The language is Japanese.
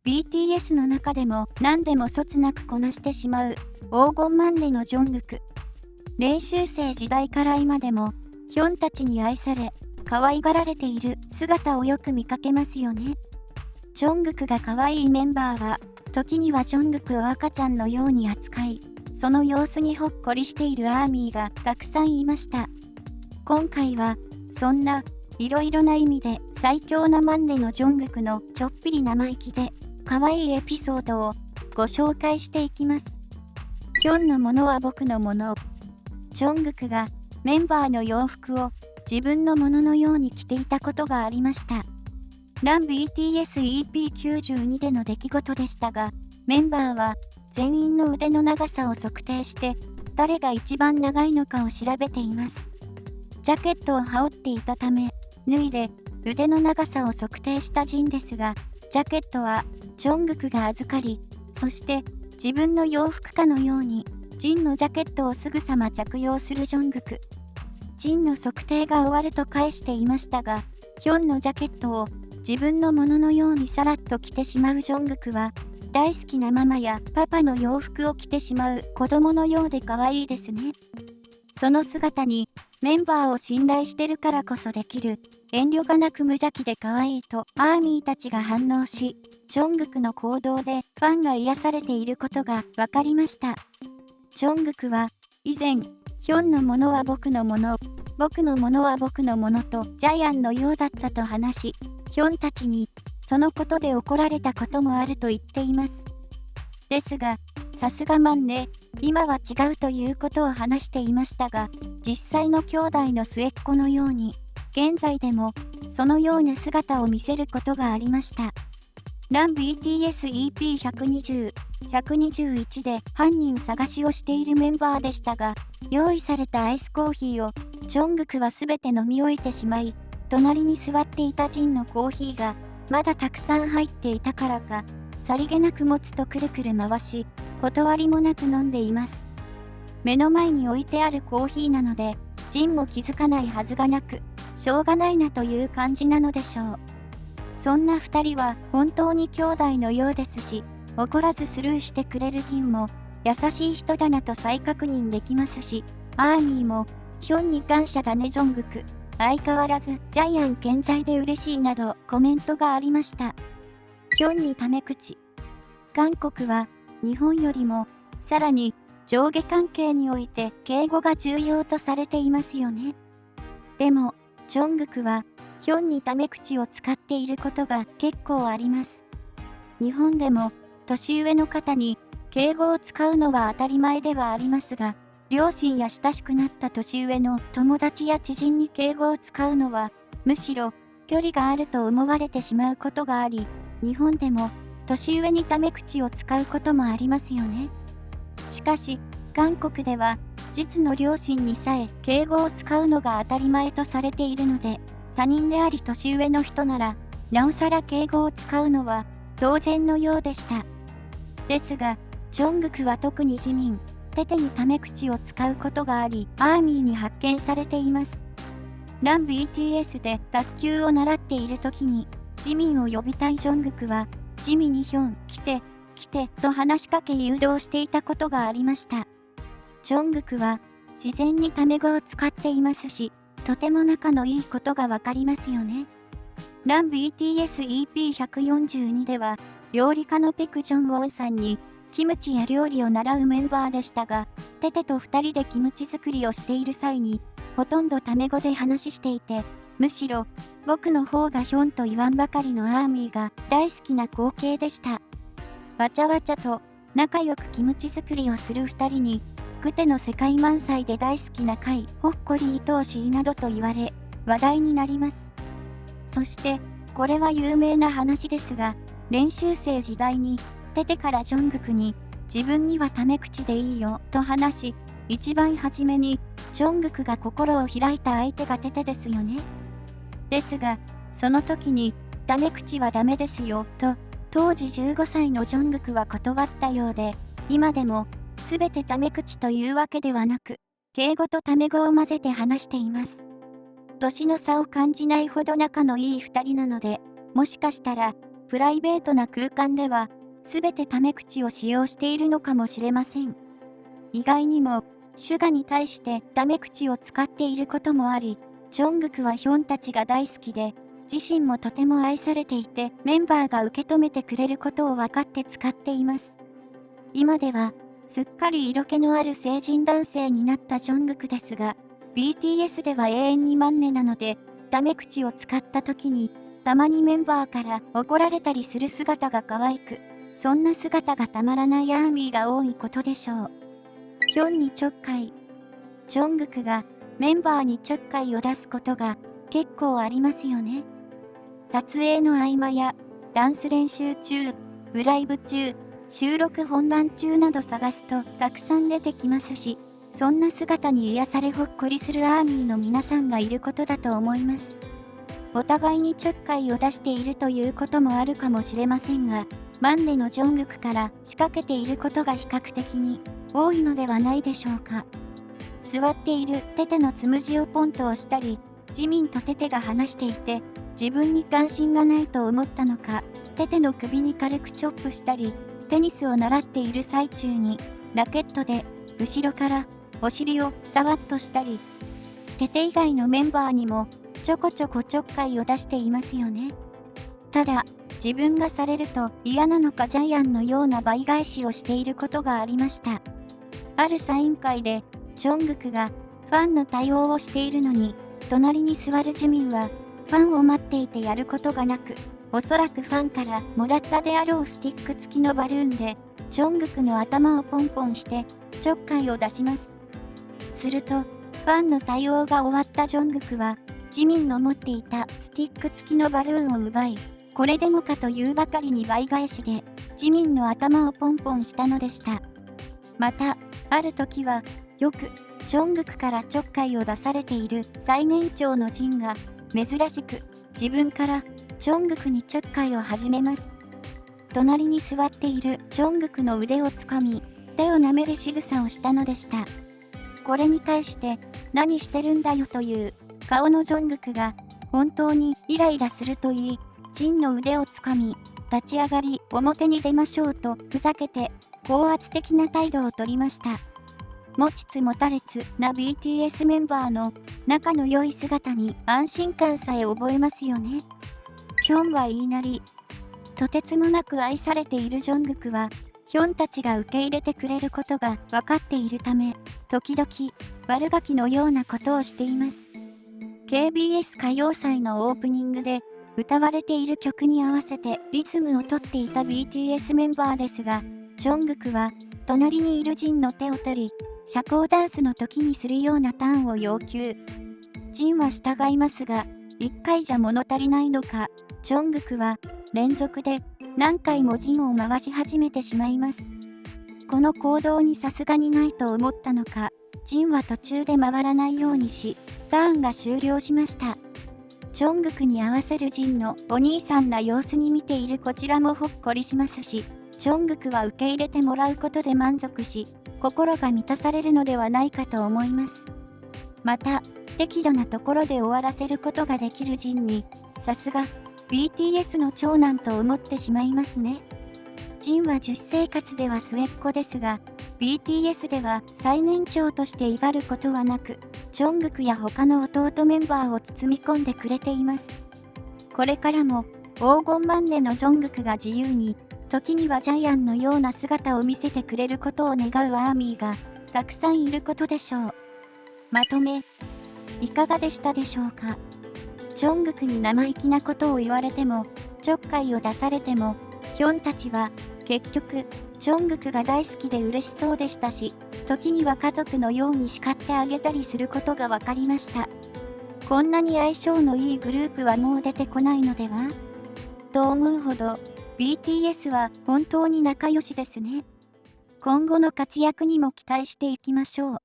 BTS の中でも何でもそつなくこなしてしまう黄金マンネのジョングク。練習生時代から今でもヒョンたちに愛され可愛がられている姿をよく見かけますよね。ジョングクが可愛いメンバーは時にはジョングクを赤ちゃんのように扱い、その様子にほっこりしているアーミーがたくさんいました。今回はそんないろいろな意味で最強なマンネのジョングクのちょっぴり生意気で可愛いエピソードをご紹介していきます。ヒョンのものは僕のもの。ジョングクがメンバーの洋服を自分のもののように着ていたことがありました。ラン BTS EP92 での出来事でしたが、メンバーは全員の腕の長さを測定して誰が一番長いのかを調べています。ジャケットを羽織っていたため、脱いで腕の長さを測定したジンですが、ジャケットはジョングクが預かり、そして自分の洋服かのようにジンのジャケットをすぐさま着用するジョングク。ジンの測定が終わると返していましたが、ヒョンのジャケットを自分のもののようにさらっと着てしまうジョングクは、大好きなママやパパの洋服を着てしまう子供のようで可愛いですね。その姿にメンバーを信頼してるからこそできる遠慮がなく無邪気で可愛いとアーミーたちが反応し、ジョングクの行動でファンが癒されていることが分かりました。ジョングクは以前、ヒョンのものは僕のもの、僕のものは僕のものとジャイアンのようだったと話し、ヒョンたちにそのことで怒られたこともあると言っています。ですが、さすがマンネ、今は違うということを話していましたが、実際の兄弟の末っ子のように、現在でもそのような姿を見せることがありました。ラン BTS EP120、121で犯人探しをしているメンバーでしたが、用意されたアイスコーヒーをジョングクはすべて飲み終えてしまい、隣に座っていたジンのコーヒーがまだたくさん入っていたからか、さりげなく持つとくるくる回し、断りもなく飲んでいます。目の前に置いてあるコーヒーなので、ジンも気づかないはずがなく、しょうがないなという感じなのでしょう。そんな二人は本当に兄弟のようですし、怒らずスルーしてくれるジンも優しい人だなと再確認できますし、アーミーもヒョンに感謝だねジョングク。相変わらずジャイアン健在で嬉しいなどコメントがありました。ヒョンにタメ口。韓国は日本よりもさらに上下関係において敬語が重要とされていますよね。でも、ジョングクはヒョンにタメ口を使っていることが結構あります。日本でも年上の方に敬語を使うのは当たり前ではありますが、両親や親しくなった年上の友達や知人に敬語を使うのは、むしろ距離があると思われてしまうことがあり、日本でも年上にタメ口を使うこともありますよね。しかし、韓国では実の両親にさえ敬語を使うのが当たり前とされているので、他人であり年上の人なら、なおさら敬語を使うのは当然のようでした。ですが、ジョングクは特に自民、テテにタメ口を使うことがあり、アーミーに発見されています。ラン BTS で卓球を習っている時に、ジミンを呼びたいジョングクは、ジミにヒョン、来て、来てと話しかけ誘導していたことがありました。ジョングクは自然にタメ語を使っていますし、とても仲のいいことがわかりますよね。ラン BTS EP142 では、料理家のペク・ジョンウォンさんに、キムチや料理を習うメンバーでしたが、テテと2人でキムチ作りをしている際に、ほとんどタメ語で話していて、むしろ僕の方がヒョンと言わんばかりのアーミーが大好きな光景でした。わちゃわちゃと仲良くキムチ作りをする2人に、グテの世界満載で大好きな回、ほっこり愛おしいなどと言われ、話題になります。そして、これは有名な話ですが、練習生時代に、テテからジョングクに、自分にはタメ口でいいよ、と話し、一番初めに、ジョングクが心を開いた相手がテテですよね。ですが、その時に、タメ口はダメですよ、と、当時15歳のジョングクは断ったようで、今でも、すべてタメ口というわけではなく、敬語とタメ語を混ぜて話しています。年の差を感じないほど仲のいい2人なので、もしかしたら、プライベートな空間では、すべてタメ口を使用しているのかもしれません。意外にも、シュガに対してタメ口を使っていることもあり、ジョングクはヒョンたちが大好きで、自身もとても愛されていて、メンバーが受け止めてくれることを分かって使っています。今では、すっかり色気のある成人男性になったジョングクですが、BTS では永遠にマンネなので、タメ口を使った時に、たまにメンバーから怒られたりする姿が可愛く、そんな姿がたまらないアーミーが多いことでしょう。ヒョンにちょっかい。ジョングクがメンバーにちょっかいを出すことが結構ありますよね。撮影の合間やダンス練習中、ライブ中、収録本番中など探すとたくさん出てきますし、そんな姿に癒されほっこりするアーミーの皆さんがいることだと思います。お互いにちょっかいを出しているということもあるかもしれませんが、マンネのジョングクから仕掛けていることが比較的に多いのではないでしょうか。座っているテテのつむじをポンと押したり、ジミンとテテが話していて、自分に関心がないと思ったのか、テテの首に軽くチョップしたり、テニスを習っている最中に、ラケットで後ろからお尻をさわっとしたり、テテ以外のメンバーにもちょこちょこちょっかいを出していますよね。ただ、自分がされると嫌なのかジャイアンのような倍返しをしていることがありました。あるサイン会で、ジョングクがファンの対応をしているのに、隣に座るジミンはファンを待っていてやることがなく、おそらくファンからもらったであろうスティック付きのバルーンで、ジョングクの頭をポンポンしてちょっかいを出します。すると、ファンの対応が終わったジョングクは、ジミンの持っていたスティック付きのバルーンを奪い、これでもかというばかりに倍返しで、ジミンの頭をポンポンしたのでした。また、ある時は、よく、ジョングクからちょっかいを出されている最年長のジンが、珍しく、自分からジョングクにちょっかいを始めます。隣に座っているジョングクの腕をつかみ、手を舐める仕草をしたのでした。これに対して、何してるんだよという顔のジョングクが、本当にイライラすると言い、ジンの腕をつかみ、立ち上がり表に出ましょうとふざけて、高圧的な態度をとりました。持ちつ持たれつな BTS メンバーの仲の良い姿に安心感さえ覚えますよね。ヒョンは言いなり、とてつもなく愛されているジョングクは、ヒョンたちが受け入れてくれることが分かっているため、時々悪ガキのようなことをしています。KBS 歌謡祭のオープニングで歌われている曲に合わせてリズムをとっていた BTS メンバーですが、ジョングクは隣にいるジンの手を取り、社交ダンスの時にするようなターンを要求。ジンは従いますが、1回じゃ物足りないのか、ジョングクは連続で何回もジンを回し始めてしまいます。この行動にさすがにないと思ったのか、ジンは途中で回らないようにし、ターンが終了しました。ジョングクに合わせるジンのお兄さんな様子に見ているこちらもほっこりしますし、ジョングクは受け入れてもらうことで満足し、心が満たされるのではないかと思います。また、適度なところで終わらせることができるジンに、さすが BTS の長男と思ってしまいますね。ジンは実生活では末っ子ですが、BTS では最年長として威張ることはなく、ジョングクや他の弟メンバーを包み込んでくれています。これからも黄金マンネのジョングクが自由に、時にはジャイアンのような姿を見せてくれることを願うアーミーがたくさんいることでしょう。まとめ、いかがでしたでしょうか。ジョングクに生意気なことを言われても、ちょっかいを出されても、ヒョンたちは結局、ジョングクが大好きで嬉しそうでしたし、時には家族のように叱ってあげたりすることが分かりました。こんなに相性のいいグループはもう出てこないのではと思うほど、BTS は本当に仲良しですね。今後の活躍にも期待していきましょう。